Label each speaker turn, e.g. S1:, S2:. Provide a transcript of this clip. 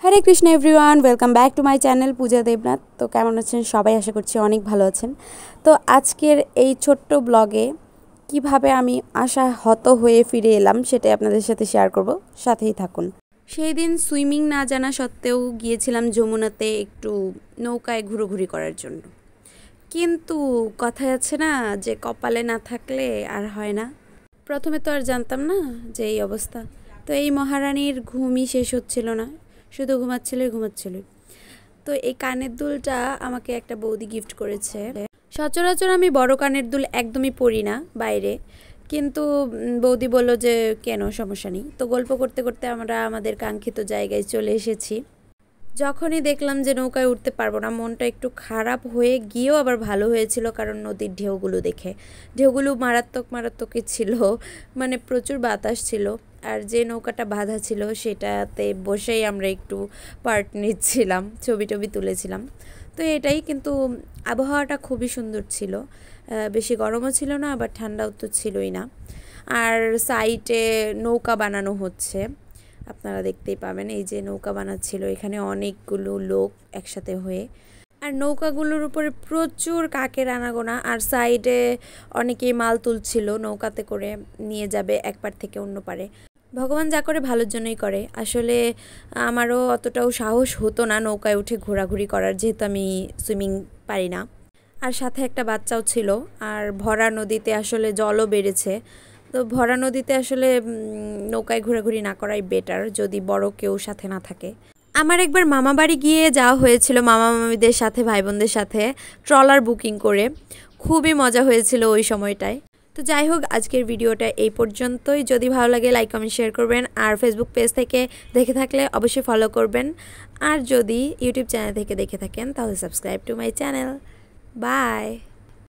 S1: Hare Krishna everyone, welcome back to my channel Puja Debnath. তো কেমন আছেন সবাই? আশা করছি অনেক ভালো আছেন। তো আজকের এই ছোট্ট ব্লগে কিভাবে আমি আশাহত হয়ে ফিরে এলাম সেটাই আপনাদের সাথে শেয়ার করব, সাথেই থাকুন। সেই দিন সুইমিং না জানা সত্ত্বেও গিয়েছিলাম যমুনাতে একটু নৌকায় ঘুরোঘুরি করার জন্য। কিন্তু কথায় আছে না যে কপালে না থাকলে আর হয় না। প্রথমে তো আর জানতাম না যে এই অবস্থা। তো এই মহারানীর ঘুমই শেষ হচ্ছিল না, শুধু ঘুমাচ্ছিল। তো এই কানের দুলটা আমাকে একটা বৌদি গিফট করেছে। সচরাচর আমি বড় কানের দুল একদমই পরি না বাইরে, কিন্তু বৌদি বলল যে কেন, সমস্যা নেই। তো গল্প করতে করতে আমরা আমাদের কাঙ্ক্ষিত জায়গায় চলে এসেছি। যখনই দেখলাম যে নৌকায় উঠতে পারবো না, মনটা একটু খারাপ হয়ে গিয়েও আবার ভালো হয়েছিল, কারণ নদীর ঢেউগুলো দেখে। ঢেউগুলো মারাত্মকই ছিল, মানে প্রচুর বাতাস ছিল। আর যে নৌকাটা বাঁধা ছিল সেটাতে বসেই আমরা একটু পার্ট নিচ্ছিলাম, ছবি তুলেছিলাম। তো এটাই, কিন্তু আবহাওয়াটা খুবই সুন্দর ছিল, বেশি গরমও ছিল না, আবার ঠান্ডাও তো ছিলই না। আর সাইডে নৌকা বানানো হচ্ছে, আপনারা দেখতেই পাবেন। এই যে নৌকা বানাচ্ছিল, এখানে অনেকগুলো লোক একসাথে হয়ে। আর নৌকাগুলোর উপরে প্রচুর কাকের আনাগোনা, আর সাইডে অনেকেই মাল তুলছিল, নৌকাতে করে নিয়ে যাবে এক পার থেকে অন্য পারে। ভগবান যা করে ভালোর জন্যই করে। আসলে আমারও অতটাও সাহস হতো না নৌকায় উঠে ঘোরাঘুরি করার, যেহেতু আমি সুইমিং পারি না। আর সাথে একটা বাচ্চাও ছিল। আর ভরা নদীতে আসলে জলও বেড়েছে। তো ভরা নদীতে আসলে নৌকায় ঘোরাঘুরি না করাই বেটার, যদি বড় কেউ সাথে না থাকে। আমার একবার মামা বাড়ি গিয়ে যাওয়া হয়েছিল মামা মামিদের সাথে, ভাই বোনদের সাথে ট্রলার বুকিং করে। খুবই মজা হয়েছিল ওই সময়টায়। তো যাই হোক, আজকের ভিডিওটা এই পর্যন্তই। যদি ভালো লাগে লাইক কমেন্ট শেয়ার করবেন, আর ফেসবুক পেজ থেকে দেখে থাকলে অবশ্যই ফলো করবেন, আর যদি ইউটিউব চ্যানেল থেকে দেখে থাকেন তাহলে subscribe to my channel. By.